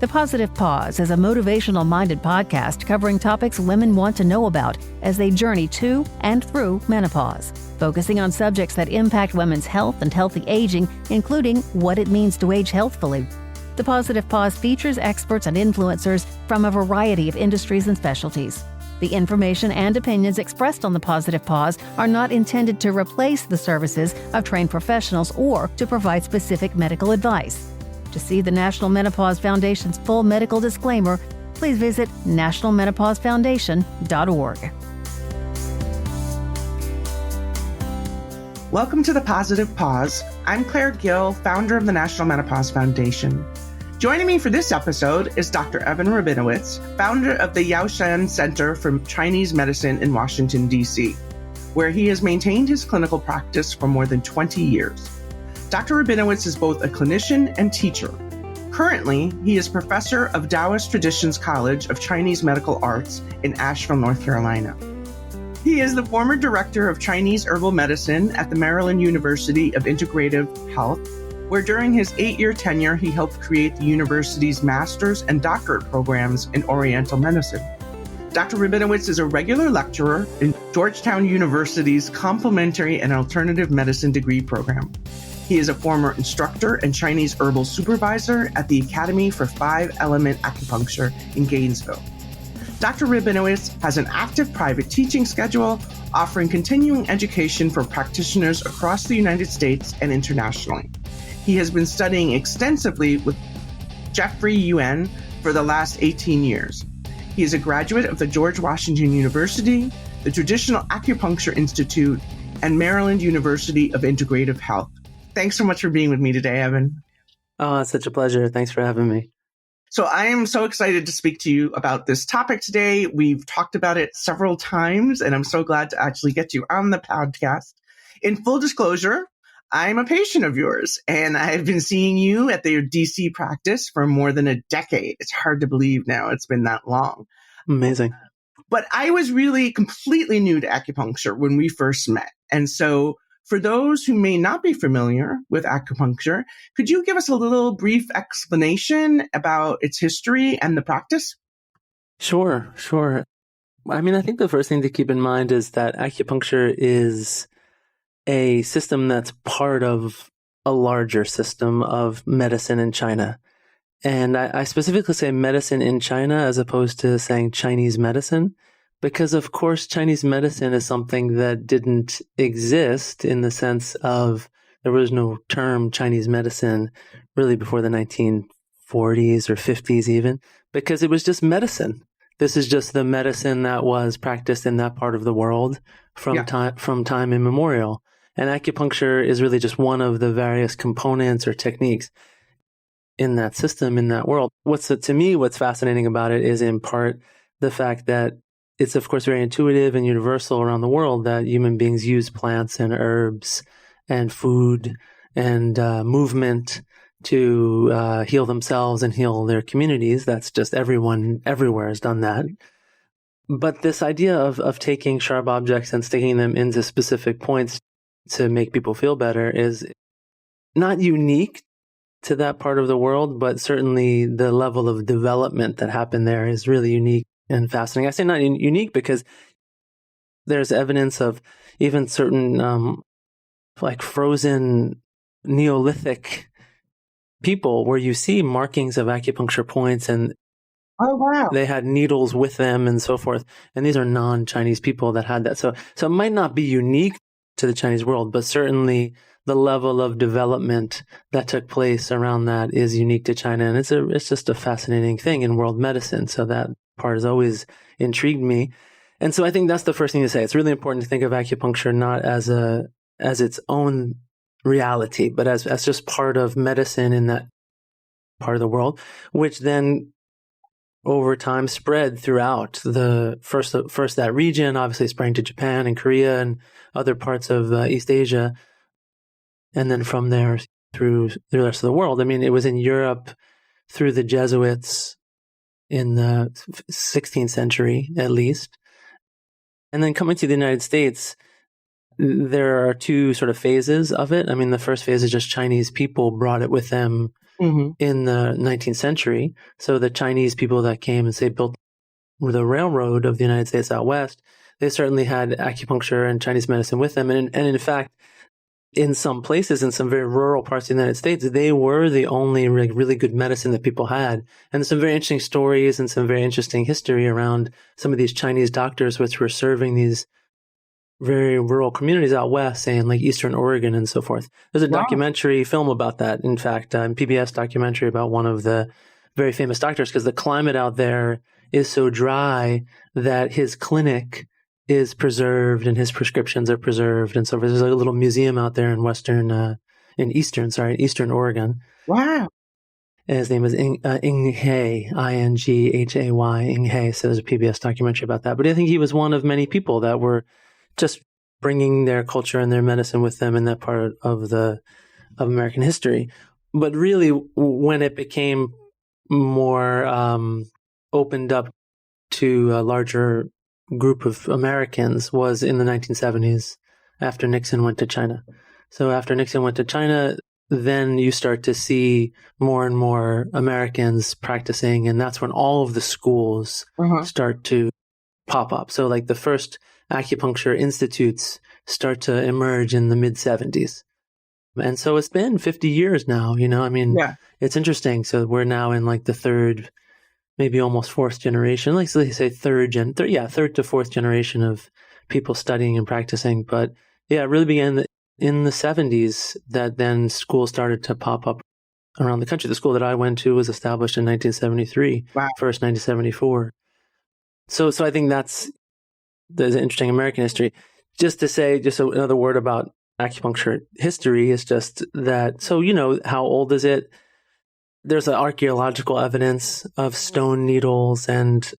The Positive Pause is a motivational-minded podcast covering topics women want to know about as they journey to and through menopause, focusing on subjects that impact women's health and healthy aging, including what it means to age healthfully. The Positive Pause features experts and influencers from a variety of industries and specialties. The information and opinions expressed on the Positive Pause are not intended to replace the services of trained professionals or to provide specific medical advice. To see the National Menopause Foundation's full medical disclaimer, please visit nationalmenopausefoundation.org. Welcome to the Positive Pause. I'm Claire Gill, founder of the National Menopause Foundation. Joining me for this episode is Dr. Evan Rabinowitz, founder of the Yao Shan Center for Chinese Medicine in Washington, D.C., where he has maintained his clinical practice for more than 20 years. Dr. Rabinowitz is both a clinician and teacher. Currently, he is professor of Taoist Traditions College of Chinese Medical Arts in Asheville, North Carolina. He is the former director of Chinese herbal medicine at the Maryland University of Integrative Health, where during his 8-year tenure, he helped create the university's master's and doctorate programs in Oriental medicine. Dr. Rabinowitz is a regular lecturer in Georgetown University's Complementary and Alternative Medicine degree program. He is a former instructor and Chinese herbal supervisor at the Academy for 5-Element Acupuncture in Gainesville. Dr. Rabinowitz has an active private teaching schedule, offering continuing education for practitioners across the United States and internationally. He has been studying extensively with Jeffrey Yuen for the last 18 years. He is a graduate of the George Washington University, the Traditional Acupuncture Institute, and Maryland University of Integrative Health. Thanks so much for being with me today, Evan. Oh, it's such a pleasure. Thanks for having me. So I am so excited to speak to you about this topic today. We've talked about it several times, and I'm so glad to actually get you on the podcast. In full disclosure, I'm a patient of yours, and I've been seeing you at their DC practice for more than a decade. It's hard to believe now it's been that long. Amazing. But I was really completely new to acupuncture when we first met. And so for those who may not be familiar with acupuncture, could you give us a little brief explanation about its history and the practice? Sure. I mean, I think the first thing to keep in mind is that acupuncture is a system that's part of a larger system of medicine in China. And I specifically say medicine in China as opposed to saying Chinese medicine, because of course Chinese medicine is something that didn't exist in the sense of there was no term Chinese medicine really before the 1940s or 50s even, because it was just medicine. This is just the medicine that was practiced in that part of the world from time immemorial. And acupuncture is really just one of the various components or techniques in that system, in that world. To me, what's fascinating about it is in part the fact that it's, of course, very intuitive and universal around the world that human beings use plants and herbs and food and movement to heal themselves and heal their communities. That's just everyone everywhere has done that. But this idea of taking sharp objects and sticking them into specific points to make people feel better is not unique to that part of the world, but certainly the level of development that happened there is really unique and fascinating. I say not unique because there's evidence of even certain like frozen Neolithic people where you see markings of acupuncture points and they had needles with them and so forth. And these are non-Chinese people that had that. So it might not be unique to the Chinese world, but certainly the level of development that took place around that is unique to China. And it's just a fascinating thing in world medicine. So that part has always intrigued me. And so I think that's the first thing to say. It's really important to think of acupuncture not as its own reality, but as just part of medicine in that part of the world, which then over time spread throughout the first that region, obviously spreading to Japan and Korea and other parts of East Asia. And then from there through the rest of the world. I mean, it was in Europe through the Jesuits in the 16th century, at least. And then coming to the United States, there are two sort of phases of it. I mean, the first phase is just Chinese people brought it with them Mm-hmm. in the 19th century. So the Chinese people that came and say built the railroad of the United States out west, they certainly had acupuncture and Chinese medicine with them. And in fact, in some places, in some very rural parts of the United States, they were the only really good medicine that people had. And there's some very interesting stories and some very interesting history around some of these Chinese doctors which were serving these very rural communities out west, say in like Eastern Oregon and so forth. There's a documentary film about that, in fact, PBS documentary about one of the very famous doctors, because the climate out there is so dry that his clinic is preserved and his prescriptions are preserved. And so there's like a little museum out there in Eastern Oregon. Wow. And his name is Ing He, I-N-G-H-A-Y, Ing He. So there's a PBS documentary about that. But I think he was one of many people that were just bringing their culture and their medicine with them in that part of American history. But really, when it became more opened up to a larger group of Americans was in the 1970s after Nixon went to China. So after Nixon went to China, then you start to see more and more Americans practicing, and that's when all of the schools start to pop up. So like the first acupuncture institutes start to emerge in the mid-70s. And so it's been 50 years now, It's interesting. So we're now in like the third, maybe almost fourth generation, like so they say third to fourth generation of people studying and practicing. But yeah, it really began in the 70s that then schools started to pop up around the country. The school that I went to was established in 1973, first 1974. So I think there's an interesting American history. Just to say, another word about acupuncture history is just that, so how old is it? There's an archaeological evidence of stone needles and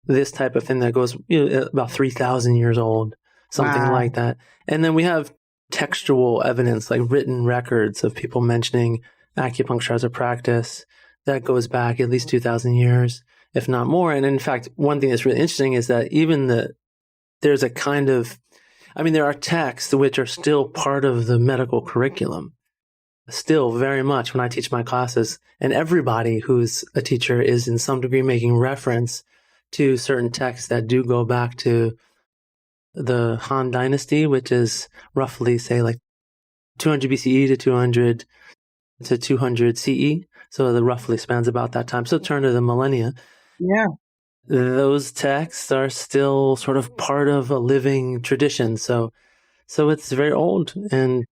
this type of thing that goes about 3,000 years old, something like that. And then we have textual evidence, like written records of people mentioning acupuncture as a practice that goes back at least 2,000 years, if not more. And in fact, one thing that's really interesting is that there's a kind of, there are texts which are still part of the medical curriculum, still very much when I teach my classes. And everybody who's a teacher is in some degree making reference to certain texts that do go back to the Han Dynasty, which is roughly, say, like 200 BCE to 200 CE. So it roughly spans about that time. So turn of the millennia. Yeah. Those texts are still sort of part of a living tradition. So it's very old and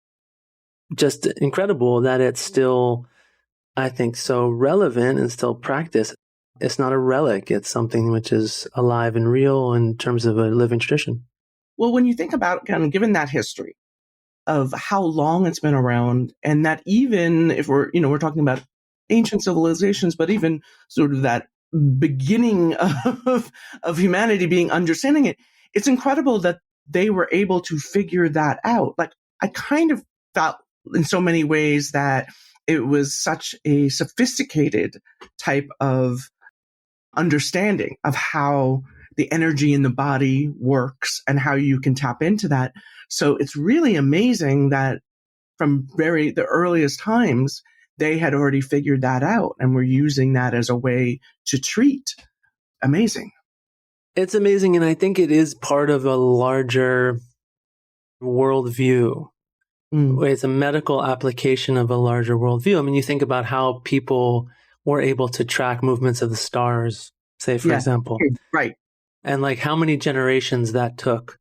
just incredible that it's still, I think, so relevant and still practiced. It's not a relic. It's something which is alive and real in terms of a living tradition. Well, when you think about kind of given that history of how long it's been around, and that even if we're talking about ancient civilizations, but even sort of that beginning of humanity understanding it, it's incredible that they were able to figure that out. Like, I kind of felt in so many ways that it was such a sophisticated type of understanding of how the energy in the body works and how you can tap into that. So it's really amazing that from the earliest times, they had already figured that out and were using that as a way to treat. Amazing. It's amazing. And I think it is part of a larger worldview. It's a medical application of a larger worldview. You think about how people were able to track movements of the stars, say, for example. Right. And like how many generations that took.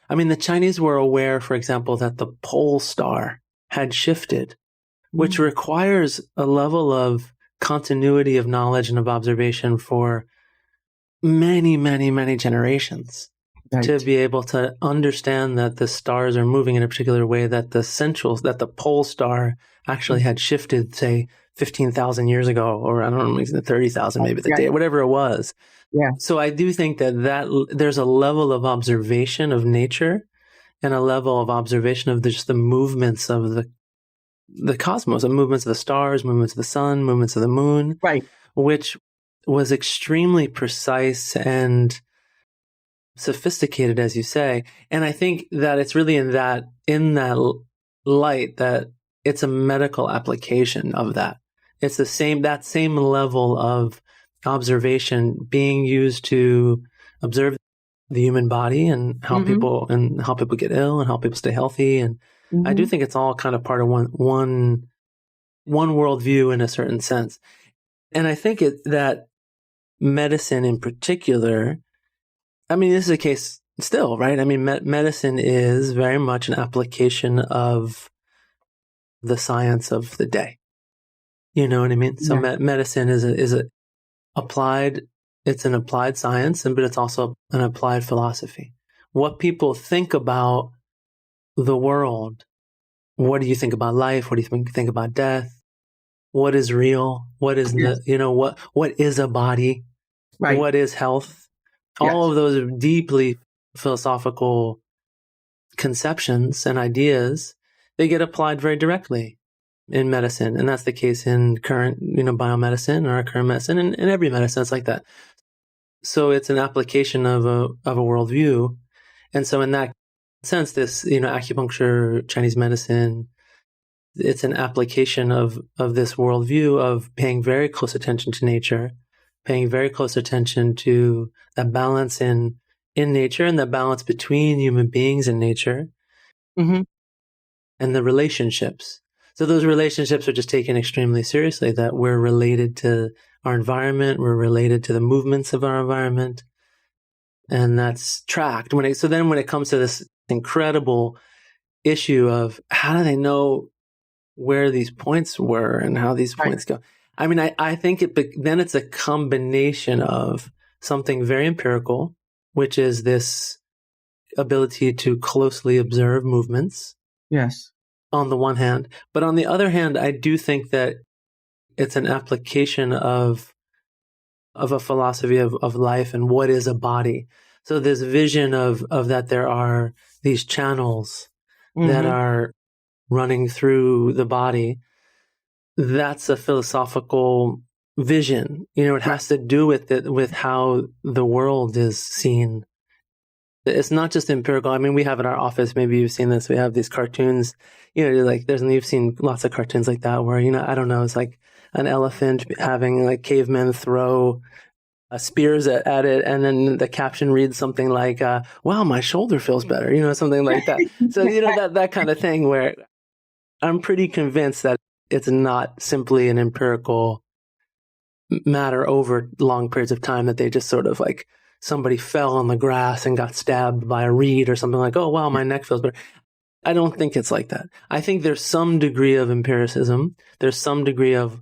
The Chinese were aware, for example, that the pole star had shifted, which requires a level of continuity of knowledge and of observation for many, many, many generations to be able to understand that the stars are moving in a particular way, that the pole star actually had shifted, say, 15,000 years ago, or I don't know, 30,000, maybe the day, whatever it was. Yeah. So I do think that there's a level of observation of nature and a level of observation of just the movements of the cosmos, the movements of the stars, movements of the sun, movements of the moon, which was extremely precise and sophisticated, as you say. And I think that it's really in that light that it's a medical application of that. It's that same level of observation being used to observe the human body and how people get ill and how people stay healthy. And I do think it's all kind of part of one worldview in a certain sense. And I think that medicine in particular, I mean, this is a case still, right? I mean, medicine is very much an application of the science of the day. You know what I mean? So medicine is it's an applied science, but it's also an applied philosophy. What people think about the world, what do you think about life? What do you think about death? What is real? What is what is a body? Right. What is health? All of those are deeply philosophical conceptions and ideas. They get applied very directly in medicine. And that's the case in current, biomedicine or current medicine, and in every medicine, it's like that. So it's an application of a worldview. And so in that sense, this, acupuncture, Chinese medicine, it's an application of this worldview of paying very close attention to nature, paying very close attention to that balance in nature and the balance between human beings and nature, and the relationships. So those relationships are just taken extremely seriously, that we're related to our environment, we're related to the movements of our environment, and that's tracked. So then when it comes to this incredible issue of how do they know where these points were and how these points go? I mean, I think then it's a combination of something very empirical, which is this ability to closely observe movements. Yes. On the one hand, but on the other hand, I do think that it's an application of a philosophy of life and what is a body. So this vision of that there are these channels that are running through the body. That's a philosophical vision. It has to do with how the world is seen. It's not just empirical. I mean, we have in our office, maybe you've seen this, we have these cartoons, you've seen lots of cartoons like that where, I don't know, it's like an elephant having like cavemen throw spears at it. And then the caption reads something like, wow, my shoulder feels better, something like that. So, that kind of thing where I'm pretty convinced that it's not simply an empirical matter over long periods of time, that they just sort of like, somebody fell on the grass and got stabbed by a reed or something like, oh, wow, my neck feels better. I don't think it's like that. I think there's some degree of empiricism. There's some degree of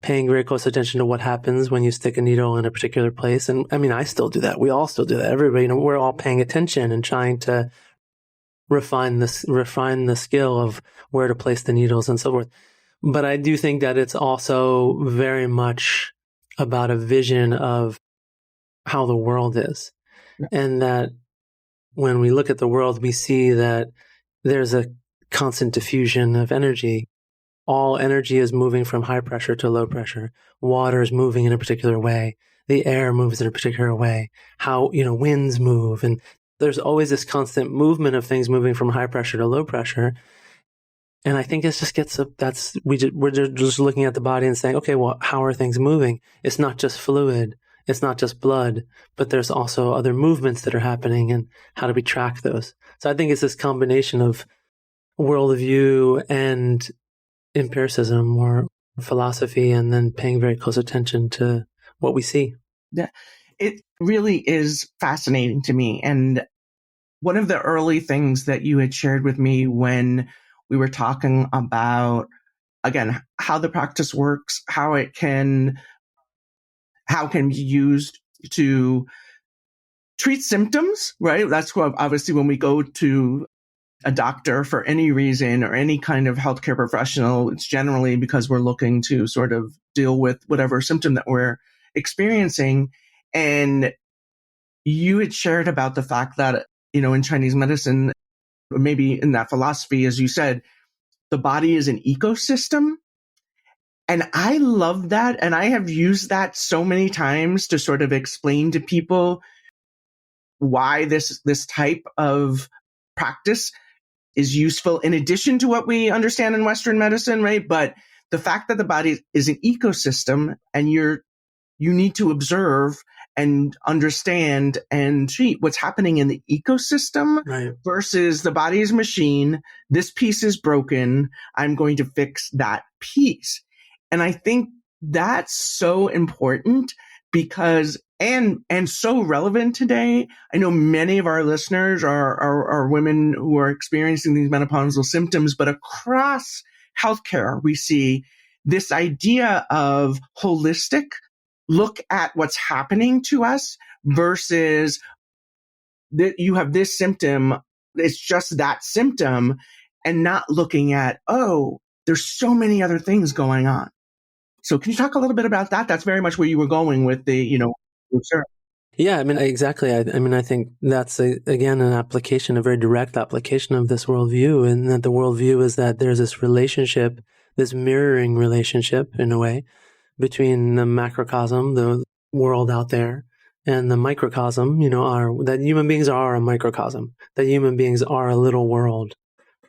paying very close attention to what happens when you stick a needle in a particular place. And I mean, I still do that. We all still do that. Everybody, we're all paying attention and trying to refine the skill of where to place the needles and so forth. But I do think that it's also very much about a vision of how the world is. And that when we look at the world, we see that there's a constant diffusion of energy. All energy is moving from high pressure to low pressure. Water is moving in a particular way. The air moves in a particular way. How, winds move. And there's always this constant movement of things moving from high pressure to low pressure. And I think it just we're just looking at the body and saying, okay, well, how are things moving? It's not just fluid. It's not just blood, but there's also other movements that are happening, and how do we track those? So I think it's this combination of worldview and empiricism or philosophy, and then paying very close attention to what we see. Yeah, it really is fascinating to me. And one of the early things that you had shared with me when we were talking about, again, how the practice works, how it can be used to treat symptoms, right? That's what, obviously, when we go to a doctor for any reason or any kind of healthcare professional, it's generally because we're looking to sort of deal with whatever symptom that we're experiencing. And you had shared about the fact that, in Chinese medicine, or maybe in that philosophy, as you said, the body is an ecosystem. And I love that. And I have used that so many times to sort of explain to people why this type of practice is useful in addition to what we understand in Western medicine, right? But the fact that the body is an ecosystem and you need to observe and understand and treat what's happening in the ecosystem Right. versus the body is a machine. This piece is broken. I'm going to fix that piece. And I think that's so important because, and so relevant today. I know many of our listeners are women who are experiencing these menopausal symptoms, but across healthcare, we see this idea of holistic look at what's happening to us versus that you have this symptom. It's just that symptom and not looking at, oh, there's so many other things going on. So can you talk a little bit about that? That's very much where you were going with the, sure. Yeah, I mean, exactly. I think that's, again, a very direct application of this worldview, and that the worldview is that there's this relationship, this mirroring relationship in a way, between the macrocosm, the world out there, and the microcosm, that human beings are a microcosm, that human beings are a little world,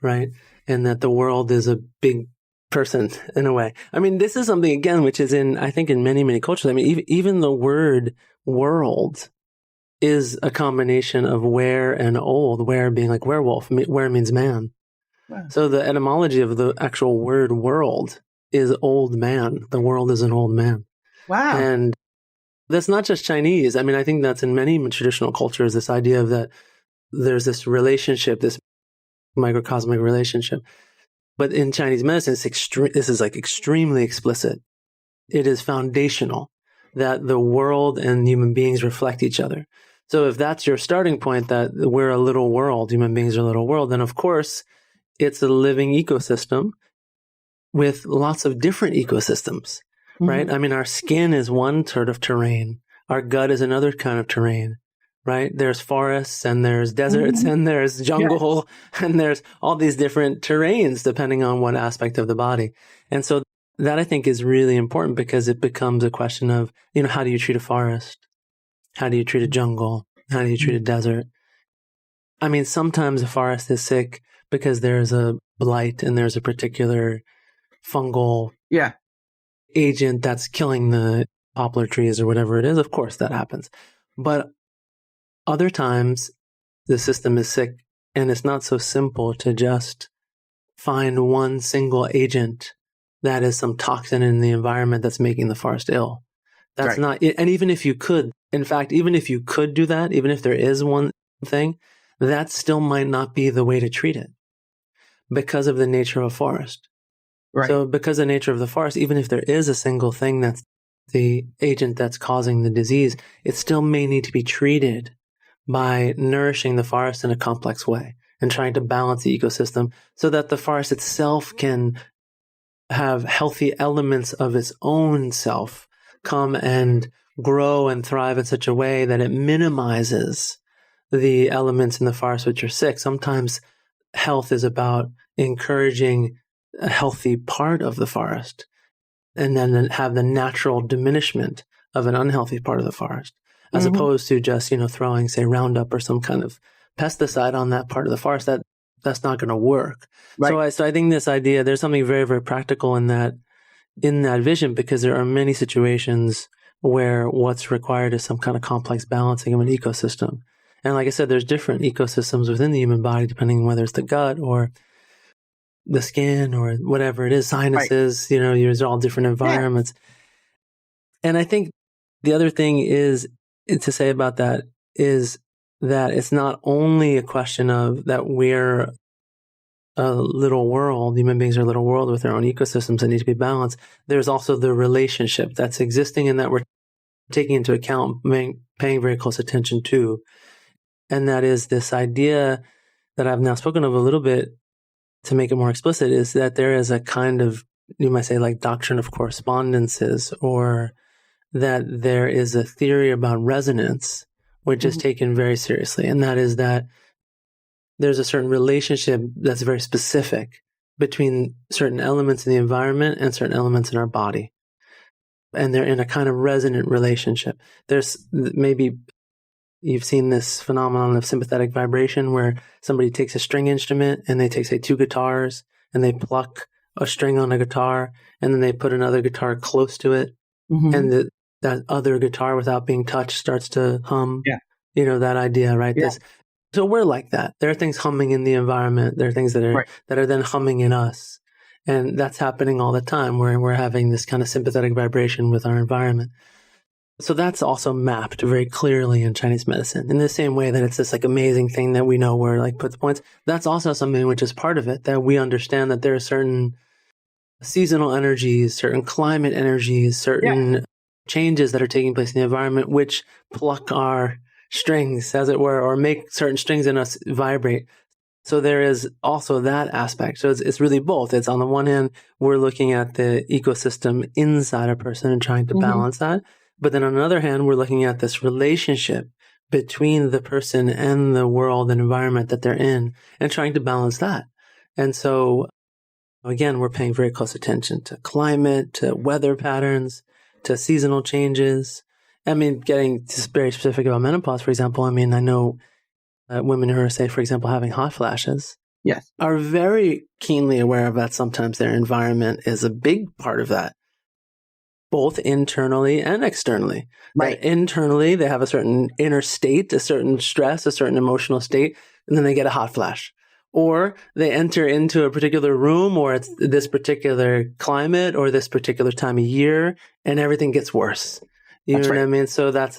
right? And that the world is a big person in a way. I mean, this is something, again, which is I think in many, many cultures. I mean, even the word world is a combination of were and old, were being like werewolf, were means man. Wow. So the etymology of the actual word world is old man. The world is an old man. Wow. And that's not just Chinese. I mean, I think that's in many traditional cultures, this idea of that there's this relationship, this microcosmic relationship. But in Chinese medicine, this is like extremely explicit. It is foundational that the world and human beings reflect each other. So if that's your starting point, that we're a little world, human beings are a little world, then of course it's a living ecosystem with lots of different ecosystems, right? Mm-hmm. I mean, our skin is one sort of terrain. Our gut is another kind of terrain, right? There's forests and there's deserts and there's jungle and there's all these different terrains depending on what aspect of the body. And so that I think is really important because it becomes a question of, how do you treat a forest? How do you treat a jungle? How do you treat a desert? I mean, sometimes a forest is sick because there's a blight and there's a particular fungal agent that's killing the poplar trees or whatever it is. Of course, that happens. But other times, the system is sick and it's not so simple to just find one single agent that is some toxin in the environment that's making the forest ill. That's not, and even if you could, in fact, even if you could do that, even if there is one thing, that still might not be the way to treat it because of the nature of a forest. Right. So because of the nature of the forest, even if there is a single thing that's the agent that's causing the disease, it still may need to be treated by nourishing the forest in a complex way and trying to balance the ecosystem so that the forest itself can have healthy elements of its own self come and grow and thrive in such a way that it minimizes the elements in the forest which are sick. Sometimes health is about encouraging a healthy part of the forest and then have the natural diminishment of an unhealthy part of the forest, as opposed to just, throwing, say, Roundup or some kind of pesticide on that part of the forest. That's not going to work. Right. So I think this idea, there's something very, very practical in that vision, because there are many situations where what's required is some kind of complex balancing of an ecosystem. And like I said, there's different ecosystems within the human body, depending on whether it's the gut or the skin or whatever it is, sinuses, there's all different environments. Yeah. And I think the other thing is to say about that is that it's not only a question of that we're a little world, human beings are a little world with their own ecosystems that need to be balanced. There's also the relationship that's existing and that we're taking into account, paying very close attention to. And that is this idea that I've now spoken of a little bit to make it more explicit, is that there is a kind of, you might say, like doctrine of correspondences, or that there is a theory about resonance, which is taken very seriously. And that is that there's a certain relationship that's very specific between certain elements in the environment and certain elements in our body. And they're in a kind of resonant relationship. There's maybe, you've seen this phenomenon of sympathetic vibration where somebody takes a string instrument and they take, say, two guitars and they pluck a string on a guitar, and then they put another guitar close to it, and that other guitar without being touched starts to hum. Yeah. That idea, right? Yeah. So we're like that. There are things humming in the environment. There are things that are then humming in us. And that's happening all the time where we're having this kind of sympathetic vibration with our environment. So that's also mapped very clearly in Chinese medicine. In the same way that it's this like amazing thing that we know where like puts points, that's also something which is part of it, that we understand that there are certain seasonal energies, certain climate energies, certain changes that are taking place in the environment, which pluck our strings, as it were, or make certain strings in us vibrate. So there is also that aspect. So it's really both. It's on the one hand, we're looking at the ecosystem inside a person and trying to balance that. But then on the other hand, we're looking at this relationship between the person and the world and environment that they're in and trying to balance that. And so again, we're paying very close attention to climate, to weather patterns, to seasonal changes. I mean, getting very specific about menopause, for example, I mean, I know women who are, say, for example, having hot flashes are very keenly aware of that. Sometimes their environment is a big part of that, both internally and externally. Right. Internally, they have a certain inner state, a certain stress, a certain emotional state, and then they get a hot flash. Or they enter into a particular room, or it's this particular climate or this particular time of year, and everything gets worse. You know what I mean? So that's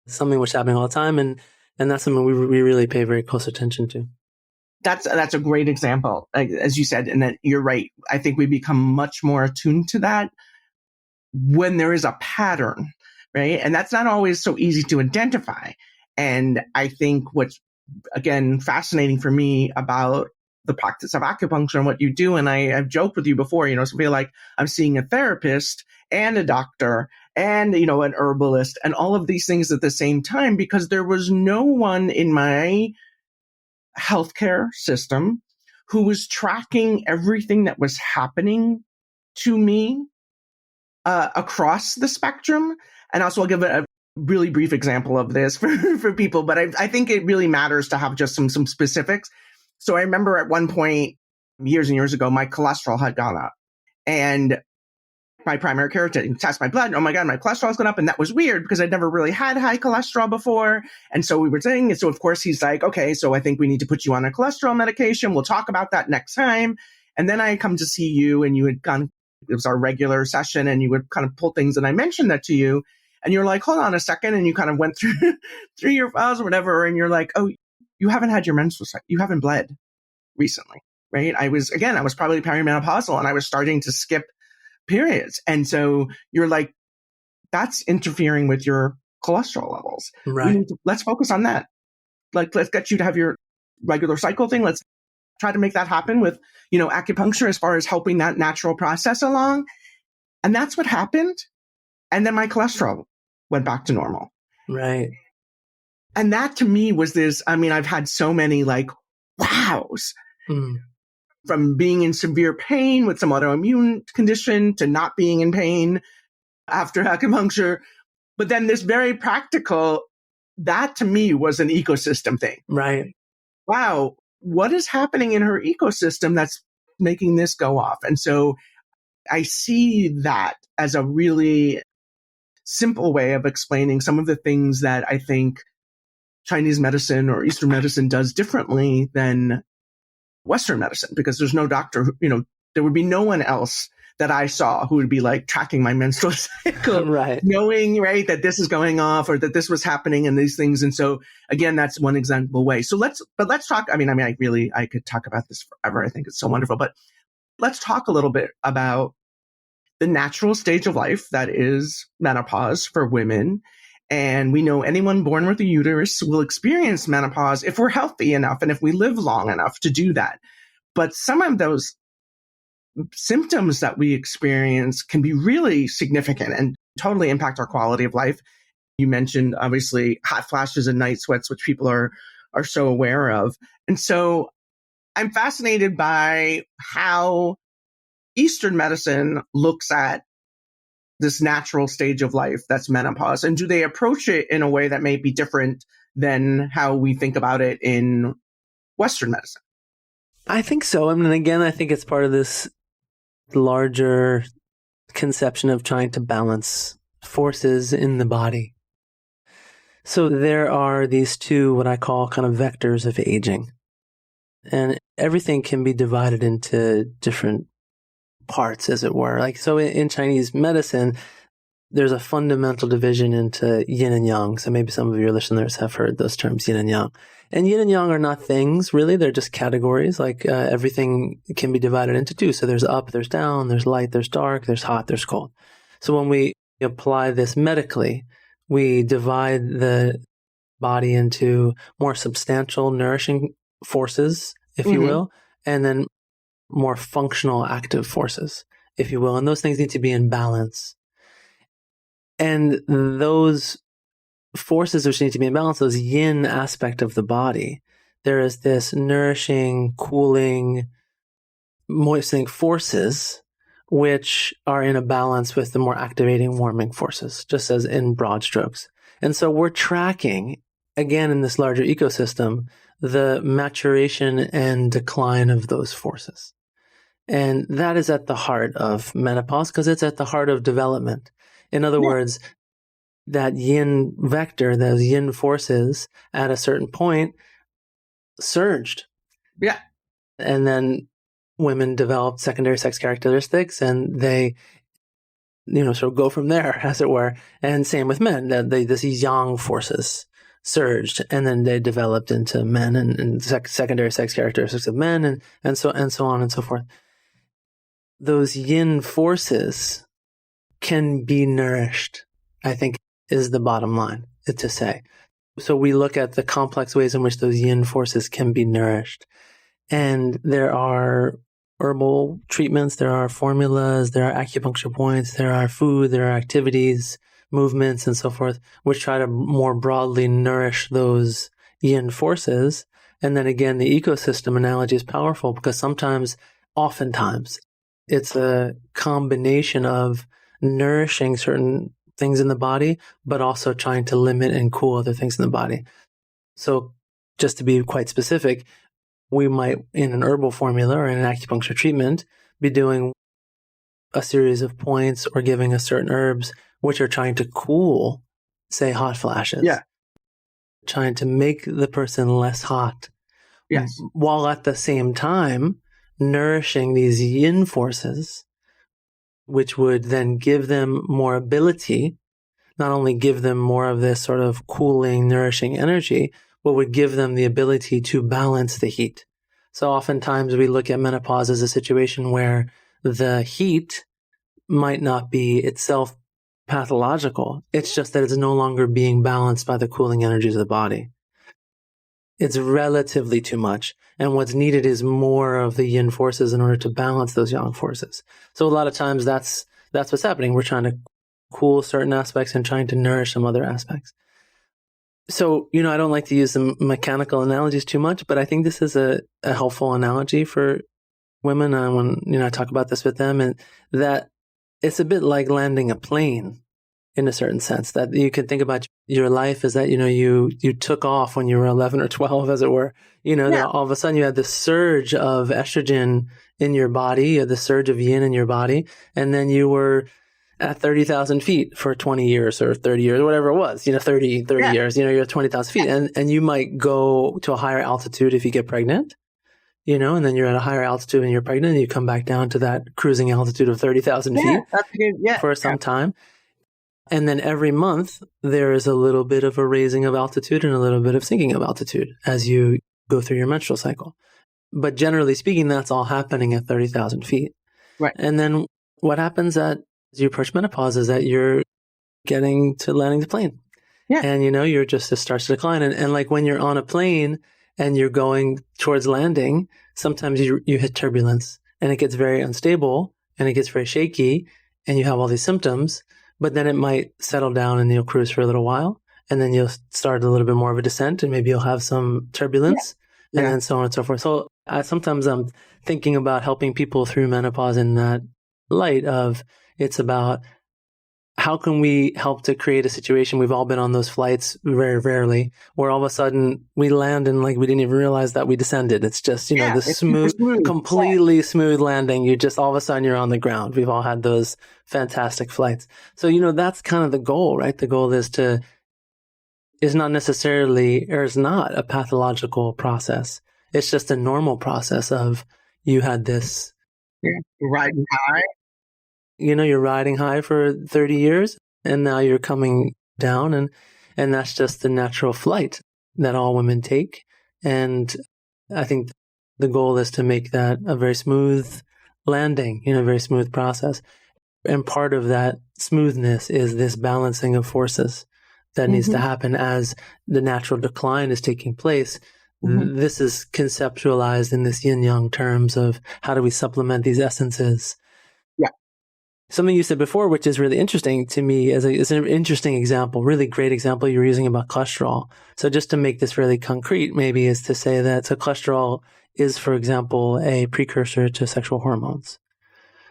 something which is happening all the time, and that's something we really pay very close attention to. That's a great example, as you said, and that you're right. I think we become much more attuned to that when there is a pattern, right? And that's not always so easy to identify. And I think what's, again, fascinating for me about the practice of acupuncture and what you do, and I've joked with you before, so I feel like I'm seeing a therapist and a doctor and, an herbalist and all of these things at the same time, because there was no one in my healthcare system who was tracking everything that was happening to me across the spectrum. And also I'll give a really brief example of this for people, but I think it really matters to have just some specifics. So I remember at one point, years and years ago, my cholesterol had gone up, and my primary care didn't test my blood. Oh my God, my cholesterol's gone up. And that was weird because I'd never really had high cholesterol before. And so we were saying, and so of course he's like, okay, so I think we need to put you on a cholesterol medication. We'll talk about that next time. And then I come to see you, and you had gone, it was our regular session, and you would kind of pull things. And I mentioned that to you, and you're like, hold on a second. And you kind of went through your files or whatever. And you're like, oh, you haven't had your menstrual cycle. You haven't bled recently, right? I was probably perimenopausal, and I was starting to skip periods. And so you're like, that's interfering with your cholesterol levels. Right. Let's focus on that. Like, let's get you to have your regular cycle thing. Let's try to make that happen with, acupuncture as far as helping that natural process along. And that's what happened. And then my cholesterol went back to normal. Right. And that to me was this, I've had so many like, wows. From being in severe pain with some autoimmune condition to not being in pain after acupuncture. But then this very practical, that to me was an ecosystem thing. Right. Wow, what is happening in her ecosystem that's making this go off? And so I see that as a really simple way of explaining some of the things that I think Chinese medicine or Eastern medicine does differently than Western medicine, because there's no doctor who, there would be no one else that I saw who would be like tracking my menstrual cycle, right, knowing, right, that this is going off or that this was happening and these things. And so again, that's one example way. So let's talk. I could talk about this forever. I think it's so wonderful, but let's talk a little bit about the natural stage of life that is menopause for women. And we know anyone born with a uterus will experience menopause if we're healthy enough and if we live long enough to do that. But some of those symptoms that we experience can be really significant and totally impact our quality of life. You mentioned, obviously, hot flashes and night sweats, which people are so aware of. And so I'm fascinated by how Eastern medicine looks at this natural stage of life that's menopause, and do they approach it in a way that may be different than how we think about it in Western medicine? I think so. Again, I think it's part of this larger conception of trying to balance forces in the body. So there are these two, what I call kind of vectors of aging. And everything can be divided into different parts, as it were. Like, so in Chinese medicine, there's a fundamental division into yin and yang. So maybe some of your listeners have heard those terms, yin and yang. And yin and yang are not things, really. They're just categories. Like everything can be divided into two. So there's up, there's down, there's light, there's dark, there's hot, there's cold. So when we apply this medically, we divide the body into more substantial, nourishing forces, if you will, and then more functional, active forces, if you will. And those things need to be in balance. And those forces which need to be in balance, those yin aspect of the body, there is this nourishing, cooling, moistening forces which are in a balance with the more activating, warming forces, just as in broad strokes. And so we're tracking, again, in this larger ecosystem, the maturation and decline of those forces. And that is at the heart of menopause because it's at the heart of development. In other words, that yin vector, those yin forces at a certain point surged. Yeah. And then women developed secondary sex characteristics and they, sort of go from there, as it were. And same with men, that these yang forces surged and then they developed into men and secondary sex characteristics of men and so on and so forth. Those yin forces can be nourished, I think, is the bottom line to say. So we look at the complex ways in which those yin forces can be nourished. And there are herbal treatments, there are formulas, there are acupuncture points, there are food, there are activities, movements, and so forth, which try to more broadly nourish those yin forces. And then again, the ecosystem analogy is powerful because oftentimes, it's a combination of nourishing certain things in the body, but also trying to limit and cool other things in the body. So just to be quite specific, we might, in an herbal formula or in an acupuncture treatment, be doing a series of points or giving us certain herbs which are trying to cool, say, hot flashes. Yeah. Trying to make the person less hot. Yes. While at the same time nourishing these yin forces, which would then give them more ability, not only give them more of this sort of cooling, nourishing energy, but would give them the ability to balance the heat. So oftentimes we look at menopause as a situation where the heat might not be itself pathological. It's just that it's no longer being balanced by the cooling energies of the body. It's relatively too much. And what's needed is more of the yin forces in order to balance those yang forces. So a lot of times that's what's happening. We're trying to cool certain aspects and trying to nourish some other aspects. So, I don't like to use the mechanical analogies too much, but I think this is a helpful analogy for women. When I talk about this with them, and that it's a bit like landing a plane in a certain sense, that you can think about your life as that, you took off when you were 11 or 12, as it were, that all of a sudden you had this surge of estrogen in your body, you had the surge of yin in your body, and then you were at 30,000 feet for 20 years or 30 years, whatever it was, 30 years, you're at 20,000 feet. And you might go to a higher altitude if you get pregnant, and then you're at a higher altitude and you're pregnant and you come back down to that cruising altitude of 30,000 feet for some time. And then every month there is a little bit of a raising of altitude and a little bit of sinking of altitude as you go through your menstrual cycle. But generally speaking, that's all happening at 30,000 feet. Right. And then what happens as you approach menopause is that you're getting to landing the plane. Yeah. And, it starts to decline. And like when you're on a plane and you're going towards landing, sometimes you hit turbulence and it gets very unstable and it gets very shaky and you have all these symptoms, but then it might settle down and you'll cruise for a little while. And then you'll start a little bit more of a descent and maybe you'll have some turbulence and then so on and so forth. So sometimes I'm thinking about helping people through menopause in that light of it's about how can we help to create a situation? We've all been on those flights very rarely, where all of a sudden we land and like we didn't even realize that we descended. It's just, Yeah, this it's super smooth, smooth. completely smooth landing. You just all of a sudden you're on the ground. We've all had those fantastic flights. So, that's kind of the goal, right? The goal is not necessarily, or is not a pathological process. It's just a normal process of you had this. Yeah. Riding high. You're riding high for 30 years and now you're coming down, and that's just the natural flight that all women take. And I think the goal is to make that a very smooth landing, a very smooth process. And part of that smoothness is this balancing of forces that needs to happen as the natural decline is taking place. This is conceptualized in this yin-yang terms of how do we supplement these essences. Yeah. Something you said before, which is really interesting to me, is an interesting example, really great example you were using about cholesterol. So just to make this really concrete, maybe is to say that cholesterol is, for example, a precursor to sexual hormones.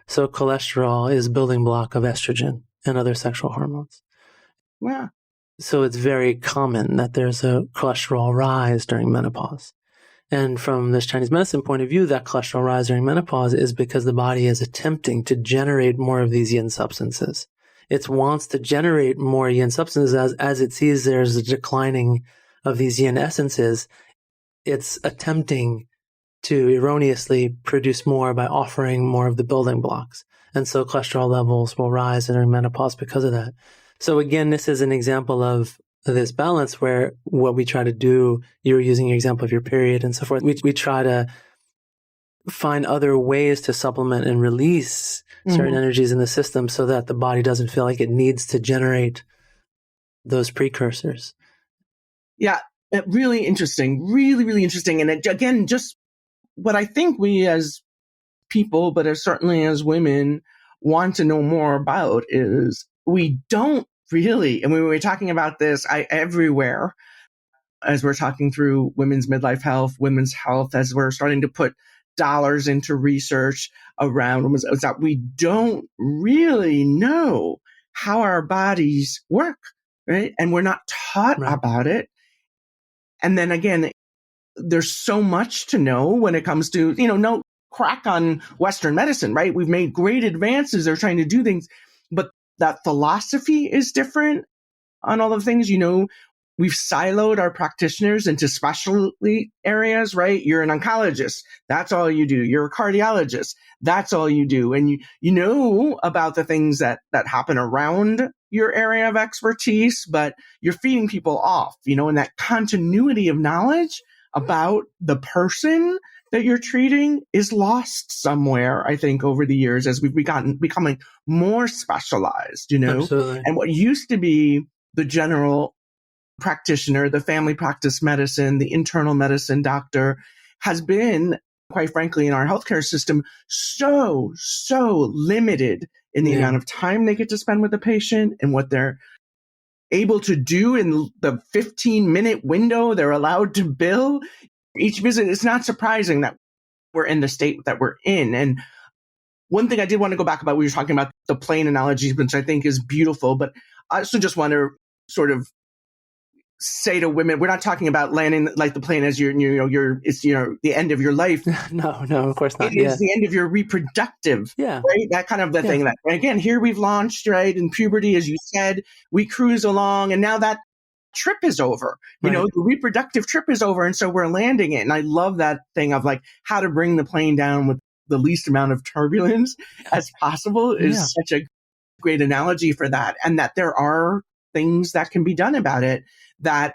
So cholesterol is building block of estrogen and other sexual hormones. Yeah. So it's very common that there's a cholesterol rise during menopause. And from this Chinese medicine point of view, that cholesterol rise during menopause is because the body is attempting to generate more of these yin substances. It wants to generate more yin substances as it sees there's a declining of these yin essences. It's attempting to erroneously produce more by offering more of the building blocks. And so cholesterol levels will rise during menopause because of that. So again, this is an example of this balance where what we try to do, you're using your example of your period and so forth. We try to find other ways to supplement and release certain energies in the system so that the body doesn't feel like it needs to generate those precursors. Yeah, really interesting. Really, really interesting. And again, just what I think we as people, but certainly as women, want to know more about is we don't really, and when we're talking about this everywhere, as we're talking through women's midlife health, women's health, as we're starting to put dollars into research around women's, is that we don't really know how our bodies work, right? And we're not taught about it. And then again, there's so much to know when it comes to, no crack on Western medicine, right? We've made great advances. They're trying to do things, but that philosophy is different on all of things. We've siloed our practitioners into specialty areas, right? You're an oncologist. That's all you do. You're a cardiologist. That's all you do. And you know about the things that happen around your area of expertise, but you're feeding people off, and that continuity of knowledge about the person that you're treating is lost somewhere, I think, over the years as we've becoming more specialized, Absolutely. And what used to be the general practitioner, the family practice medicine, the internal medicine doctor has been, quite frankly, in our healthcare system, so limited in the amount of time they get to spend with the patient and what they're able to do in the 15-minute window they're allowed to bill each visit. It's not surprising that we're in the state that we're in. And one thing I did want to go back about, we were talking about the plane analogies, which I think is beautiful, but I also just want to sort of say to women, we're not talking about landing like the plane as it's the end of your life. No, of course not. It is the end of your reproductive, right? That kind of the thing that, again, here we've launched, right? In puberty, as you said, we cruise along and now that trip is over, the reproductive trip is over. And so we're landing it. And I love that thing of like how to bring the plane down with the least amount of turbulence as possible is such a great analogy for that. And that there are things that can be done about it that,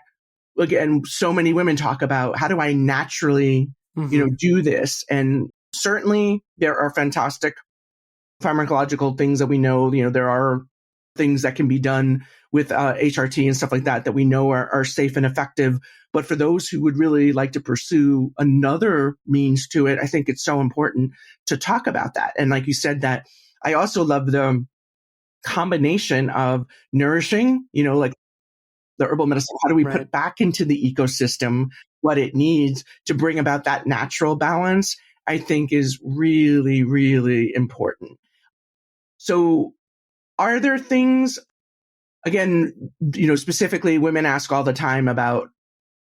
again, so many women talk about, how do I naturally, do this? And certainly there are fantastic pharmacological things that we know, there are things that can be done with HRT and stuff like that we know are safe and effective. But for those who would really like to pursue another means to it, I think it's so important to talk about that. And like you said, that I also love the combination of nourishing, like the herbal medicine, how do we put back into the ecosystem what it needs to bring about that natural balance, I think is really, really important. So Are there things, again, specifically women ask all the time about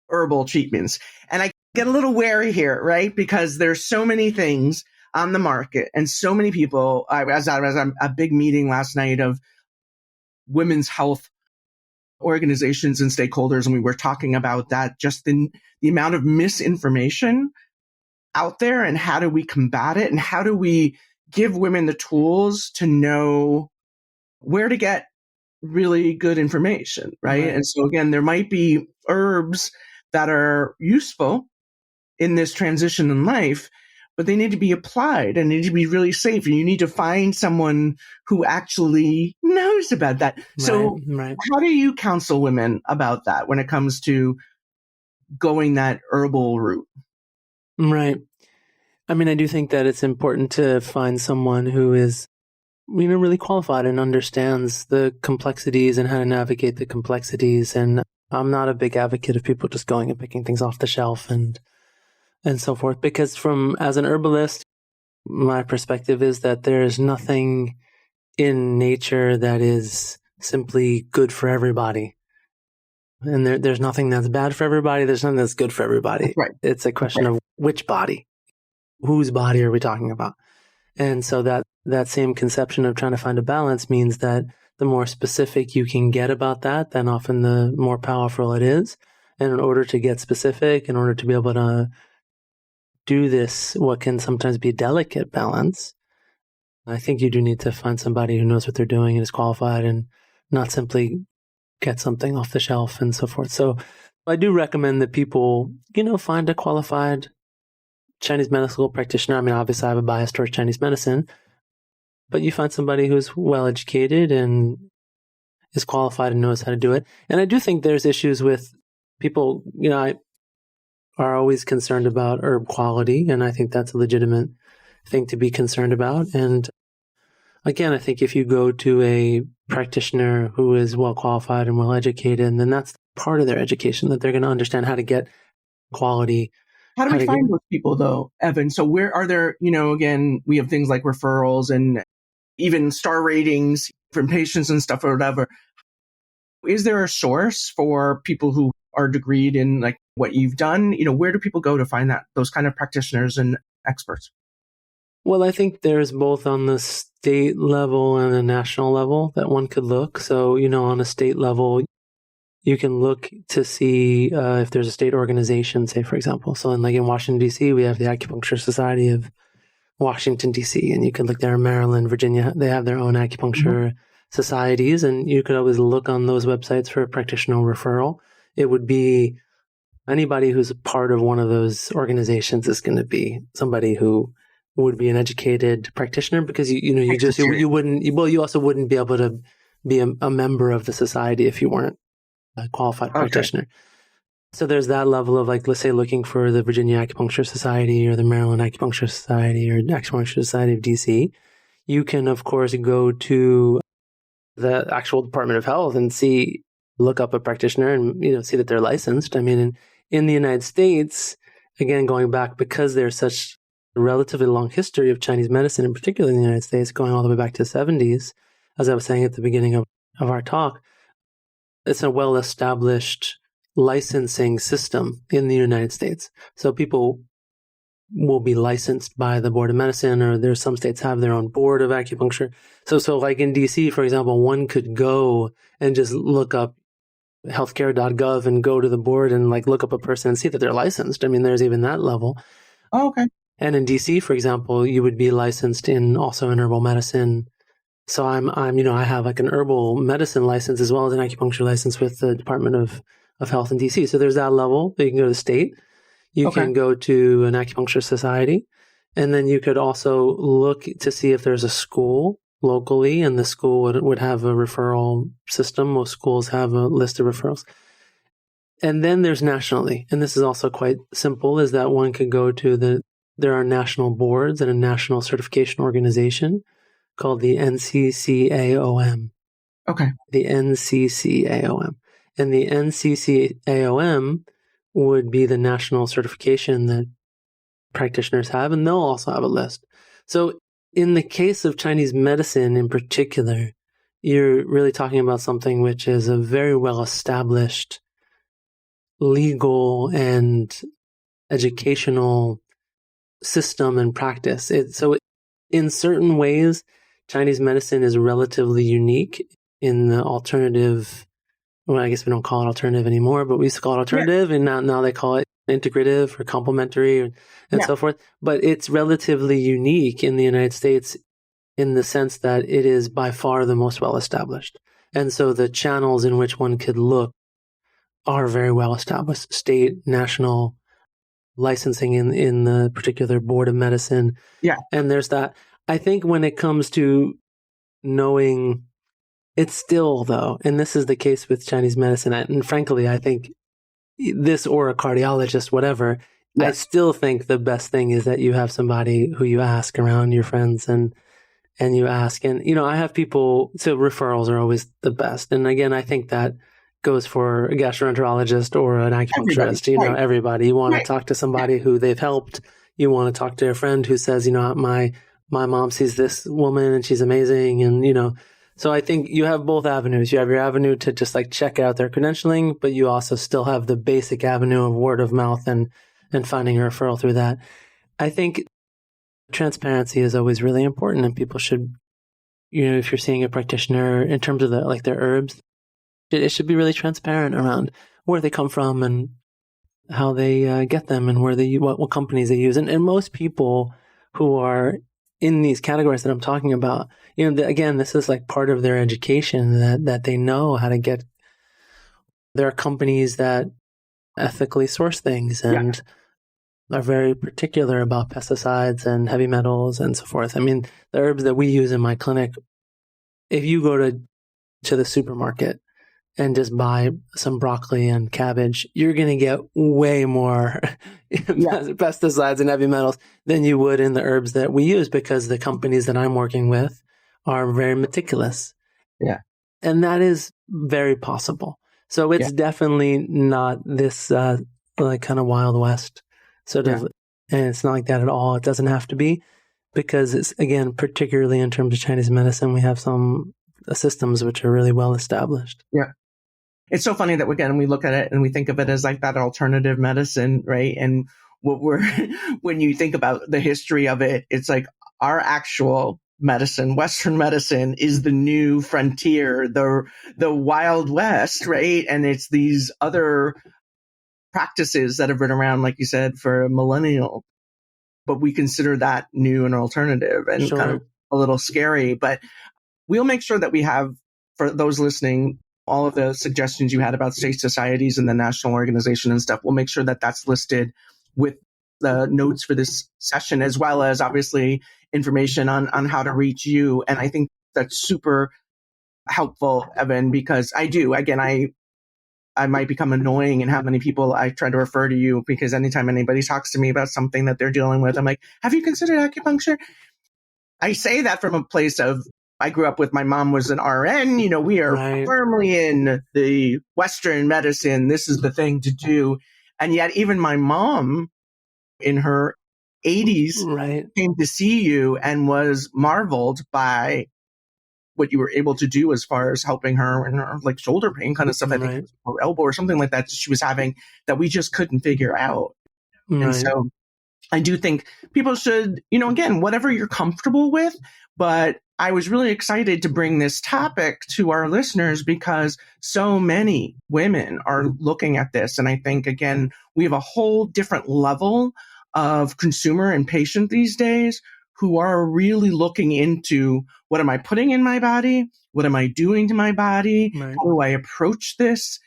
herbal treatments. And I get a little wary here, right? Because there's so many things on the market and so many people. I was at a big meeting last night of women's health organizations and stakeholders, and we were talking about that, just the amount of misinformation out there and how do we combat it and how do we give women the tools to know where to get really good information, right? And so again, there might be herbs that are useful in this transition in life, but they need to be applied and need to be really safe. And you need to find someone who actually knows about that. So how do you counsel women about that when it comes to going that herbal route? Right. I mean, I do think that it's important to find someone who is, really qualified and understands the complexities and how to navigate the complexities. And I'm not a big advocate of people just going and picking things off the shelf and so forth, because as an herbalist, my perspective is that there is nothing in nature that is simply good for everybody. And there's nothing that's bad for everybody. There's nothing that's good for everybody. Right. It's a question of which body, whose body are we talking about? And so that same conception of trying to find a balance means that the more specific you can get about that, then often the more powerful it is. And in order to get specific, in order to be able to do this, what can sometimes be a delicate balance, I think you do need to find somebody who knows what they're doing and is qualified and not simply get something off the shelf and so forth. So I do recommend that people, find a qualified Chinese medical practitioner. I mean, obviously I have a bias towards Chinese medicine, but you find somebody who's well-educated and is qualified and knows how to do it. And I do think there's issues with people, are always concerned about herb quality. And I think that's a legitimate thing to be concerned about. And again, I think if you go to a practitioner who is well-qualified and well-educated, then that's part of their education, that they're going to understand how to get quality. How do we find those people, though, Evan? So where are there, again, we have things like referrals and even star ratings from patients and stuff or whatever. Is there a source for people who are degreed in like what you've done? Where do people go to find those kind of practitioners and experts? Well, I think there's both on the state level and the national level that one could look. So, on a state level, you can look to see if there's a state organization, say, for example. So in Washington, D.C., we have the Acupuncture Society of Washington, D.C., and you can look there in Maryland, Virginia. They have their own acupuncture societies, and you could always look on those websites for a practitioner referral. It would be anybody who's a part of one of those organizations is going to be somebody who would be an educated practitioner, because you also wouldn't be able to be a member of the society if you weren't a qualified practitioner. So there's that level of let's say looking for the Virginia Acupuncture Society or the Maryland Acupuncture Society or Acupuncture Society of DC. You can, of course, go to the actual Department of Health and look up a practitioner and, see that they're licensed. I mean, in the United States, again, going back, because there's such a relatively long history of Chinese medicine, in particular in the United States, going all the way back to the 70s, as I was saying at the beginning of our talk, it's a well-established licensing system in the United States. So people will be licensed by the Board of Medicine, or there's some states have their own board of acupuncture. So like in DC, for example, one could go and just look up healthcare.gov and go to the board and look up a person and see that they're licensed. I mean, there's even that level. Oh, okay. And in DC, for example, you would be licensed also in herbal medicine. So I have an herbal medicine license as well as an acupuncture license with the Department of Health in DC. So there's that level. You can go to the state. You can go to an acupuncture society. And then you could also look to see if there's a school locally, and the school would have a referral system. Most schools have a list of referrals. And then there's nationally. And this is also quite simple, is that one could go to there are national boards and a national certification organization called the NCCAOM. Okay. The NCCAOM. And the NCCAOM would be the national certification that practitioners have, and they'll also have a list. So in the case of Chinese medicine in particular, you're really talking about something which is a very well-established legal and educational system and practice. In certain ways, Chinese medicine is relatively unique in the alternative. Well, I guess we don't call it alternative anymore, but we used to call it alternative, and now they call it integrative or complementary and so forth. But it's relatively unique in the United States in the sense that it is by far the most well-established. And so the channels in which one could look are very well-established, state, national licensing in the particular board of medicine. Yeah. And there's that. I think when it comes to knowing, it's still, though, and this is the case with Chinese medicine, and frankly, I think this or a cardiologist, whatever, I still think the best thing is that you have somebody who you ask around your friends and you ask. And, I have people, so referrals are always the best. And again, I think that goes for a gastroenterologist or an acupuncturist, everybody. You want to talk to somebody who they've helped. You want to talk to a friend who says, my mom sees this woman and she's amazing. And, so I think you have both avenues. You have your avenue to just check out their credentialing, but you also still have the basic avenue of word of mouth and finding a referral through that. I think transparency is always really important, and people should, if you're seeing a practitioner in terms of their herbs, it should be really transparent around where they come from and how they get them and what companies they use. And most people who are in these categories that I'm talking about, again, this is part of their education that they know how to get. There are companies that ethically source things and are very particular about pesticides and heavy metals and so forth. I mean, the herbs that we use in my clinic, if you go to the supermarket and just buy some broccoli and cabbage, you're going to get way more pesticides and heavy metals than you would in the herbs that we use, because the companies that I'm working with are very meticulous. Yeah. And that is very possible. So it's definitely not this kind of Wild West sort of, and it's not like that at all. It doesn't have to be, because it's, again, particularly in terms of Chinese medicine, we have some systems which are really well established. Yeah. It's so funny that, again, we look at it and we think of it as that alternative medicine, right? And when you think about the history of it, it's our actual medicine, Western medicine, is the new frontier, the Wild West, right? And it's these other practices that have been around, like you said, for a millennial, but we consider that new and alternative and kind of a little scary. But we'll make sure that we have, for those listening, all of the suggestions you had about state societies and the national organization and stuff. We'll make sure that that's listed with the notes for this session, as well as obviously information on how to reach you. And I think that's super helpful, Evan, because I might become annoying in how many people I try to refer to you, because anytime anybody talks to me about something that they're dealing with, I'm like, have you considered acupuncture? I say that from a place of, I grew up with, my mom was an RN, we are firmly in the Western medicine. This is the thing to do. And yet even my mom in her 80s came to see you and was marveled by what you were able to do as far as helping her in her shoulder pain kind of stuff. I think it was her elbow or something like that she was having that we just couldn't figure out. And so I do think people should, again, whatever you're comfortable with, but I was really excited to bring this topic to our listeners because so many women are looking at this. And I think, again, we have a whole different level of consumer and patient these days who are really looking into, what am I putting in my body? What am I doing to my body? How do I approach this?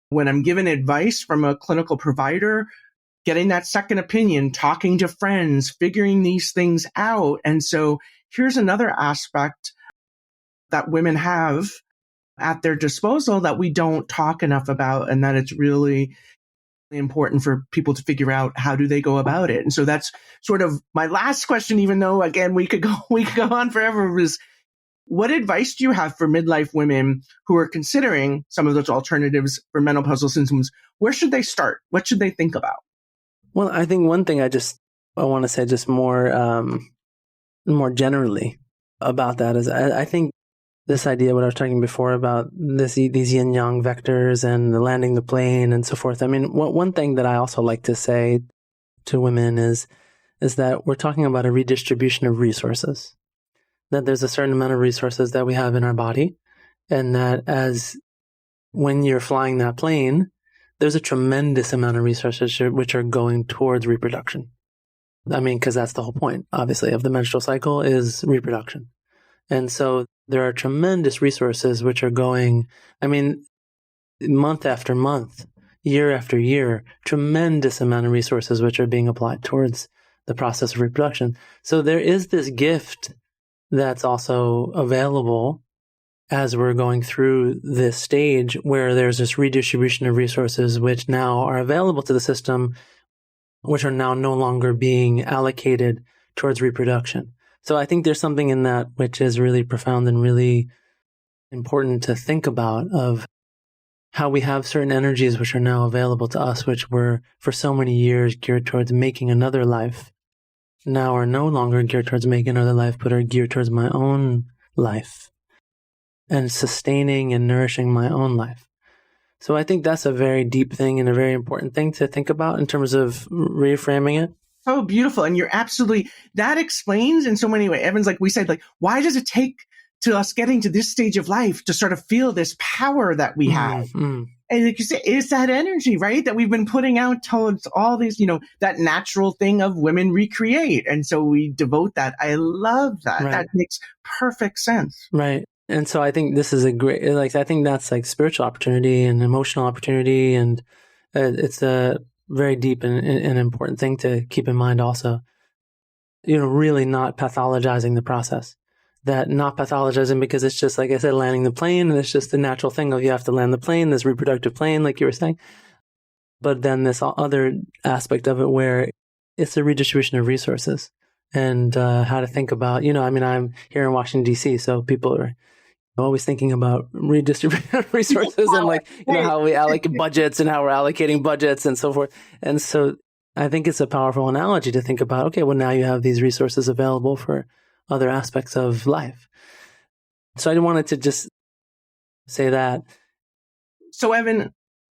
When I'm given advice from a clinical provider, getting that second opinion, talking to friends, figuring these things out. And so here's another aspect that women have at their disposal that we don't talk enough about, and that it's really important for people to figure out, how do they go about it? And so that's sort of my last question, even though, again, we could go on forever, was what advice do you have for midlife women who are considering some of those alternatives for menopausal symptoms? Where should they start? What should they think about? Well, I think one thing I want to say just more generally about that is I think this idea, what I was talking before about these yin yang vectors and the landing the plane and so forth. I mean, one thing that I also like to say to women is that we're talking about a redistribution of resources, that there's a certain amount of resources that we have in our body, and that when you're flying that plane, there's a tremendous amount of resources which are going towards reproduction. I mean, because that's the whole point, obviously, of the menstrual cycle is reproduction. And so there are tremendous resources which are going, I mean, month after month, year after year, tremendous amount of resources which are being applied towards the process of reproduction. So there is this gift that's also available as we're going through this stage where there's this redistribution of resources which now are available to the system, which are now no longer being allocated towards reproduction. So I think there's something in that which is really profound and really important to think about, of how we have certain energies which are now available to us, which were for so many years geared towards making another life, now are no longer geared towards making another life, but are geared towards my own life and sustaining and nourishing my own life. So I think that's a very deep thing and a very important thing to think about in terms of reframing it. Oh, beautiful. And you're absolutely, that explains in so many ways. Evan's like we said, like, why does it take to us getting to this stage of life to sort of feel this power that we have? Mm-hmm. And like you say, it's that energy, right? That we've been putting out towards all these, that natural thing of women recreate. And so we devote that. I love that. Right. That makes perfect sense. Right. And so I think this is a great, I think that's like spiritual opportunity and emotional opportunity. And it's a very deep and important thing to keep in mind also, really not pathologizing the process. That not pathologizing because it's just, like I said, landing the plane, and it's just the natural thing of you have to land the plane, this reproductive plane, like you were saying. But then this other aspect of it where it's a redistribution of resources and how to think about, I'm here in Washington, D.C., so people are always thinking about redistributing resources and how we allocate budgets and how we're allocating budgets and so forth. And so I think it's a powerful analogy to think about, okay, well, now you have these resources available for other aspects of life. So I wanted to just say that. So Evan,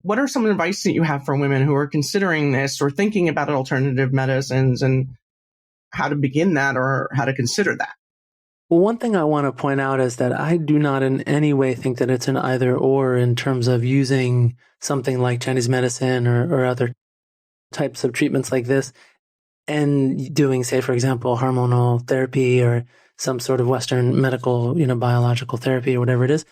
what are some advice that you have for women who are considering this or thinking about alternative medicines, and how to begin that or how to consider that? Well, one thing I want to point out is that I do not in any way think that it's an either or in terms of using something like Chinese medicine or other types of treatments like this and doing, say, for example, hormonal therapy or some sort of Western medical, biological therapy or whatever it is.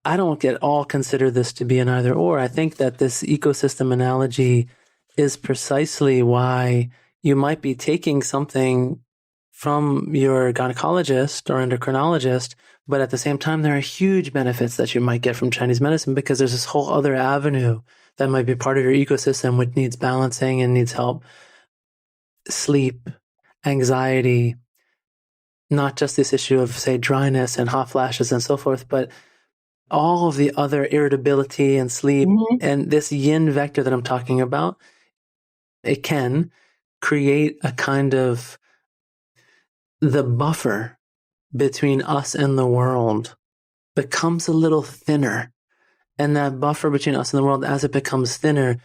I don't at all consider this to be an either or. I think that this ecosystem analogy is precisely why you might be taking something from your gynecologist or endocrinologist, but at the same time, there are huge benefits that you might get from Chinese medicine because there's this whole other avenue that might be part of your ecosystem which needs balancing and needs help. Sleep, anxiety, not just this issue of, say, dryness and hot flashes and so forth, but all of the other irritability and sleep and this yin vector that I'm talking about, it can create a kind of the buffer between us and the world becomes a little thinner. And that buffer between us and the world, as it becomes thinner,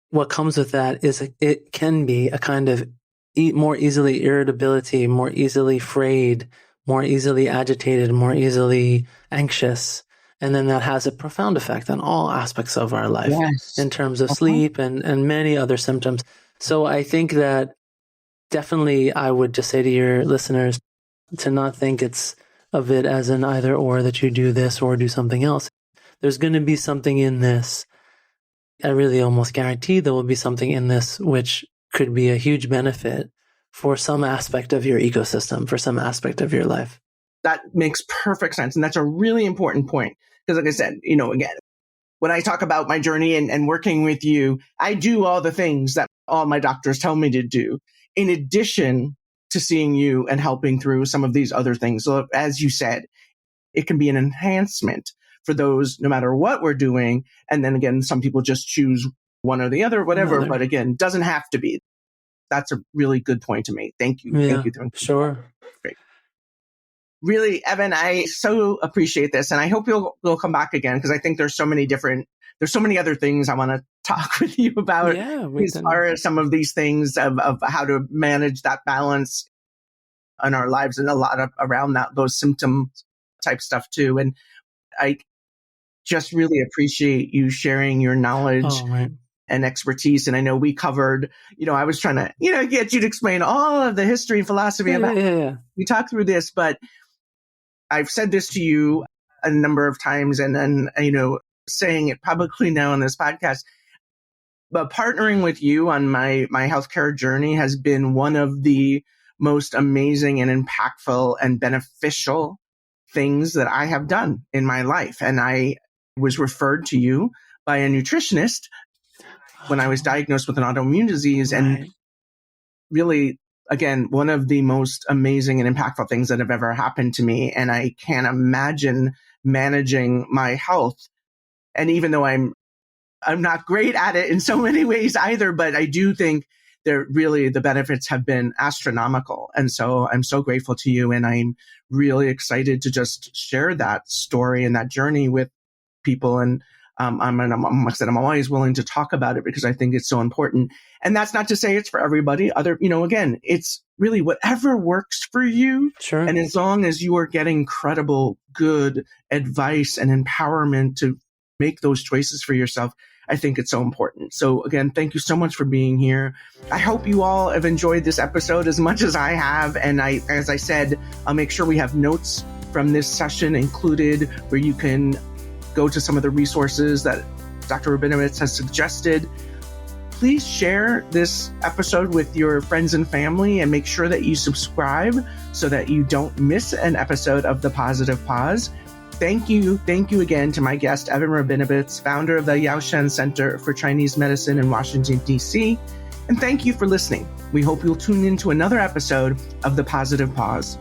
what comes with that is it can be a kind of more easily irritability, more easily frayed, more easily agitated, more easily anxious. And then that has a profound effect on all aspects of our life in terms of sleep and many other symptoms. So I think that definitely I would just say to your listeners to not think of it as an either or, that you do this or do something else. There's going to be something in this. I really almost guarantee there will be something in this which could be a huge benefit for some aspect of your ecosystem, for some aspect of your life. That makes perfect sense. And that's a really important point. Because like I said, again, when I talk about my journey and working with you, I do all the things that all my doctors tell me to do, in addition to seeing you and helping through some of these other things. So as you said, it can be an enhancement for those, no matter what we're doing. And then again, some people just choose one or the other, whatever. But again, doesn't have to be. That's a really good point to make. Thank you. Yeah, Thank you. Sure. Great. Really, Evan, I so appreciate this. And I hope you'll come back again, because I think there's so many other things I want to talk with you about as far as some of these things of how to manage that balance in our lives, and a lot of around those symptom type stuff too. And I just really appreciate you sharing your knowledge and expertise. And I know we covered, I was trying to, get you to explain all of the history and philosophy about it. We talked through this, but I've said this to you a number of times, and then, saying it publicly now on this podcast, but partnering with you on my healthcare journey has been one of the most amazing and impactful and beneficial things that I have done in my life. And I was referred to you by a nutritionist when I was diagnosed with an autoimmune disease. And really, again, one of the most amazing and impactful things that have ever happened to me. And I can't imagine managing my health. And even though I'm not great at it in so many ways either, but I do think the benefits have been astronomical. And so I'm so grateful to you. And I'm really excited to just share that story and that journey with people. And I'm always willing to talk about it because I think it's so important. And that's not to say it's for everybody. Again, it's really whatever works for you. Sure. And as long as you are getting credible, good advice and empowerment to make those choices for yourself, I think it's so important. So again, thank you so much for being here. I hope you all have enjoyed this episode as much as I have. And as I said, I'll make sure we have notes from this session included where you can go to some of the resources that Dr. Rabinowitz has suggested. Please share this episode with your friends and family, and make sure that you subscribe so that you don't miss an episode of The Positive Pause. Thank you again to my guest, Evan Rabinowitz, founder of the Yao Shan Center for Chinese Medicine in Washington, D.C. And thank you for listening. We hope you'll tune in to another episode of The Positive Pause.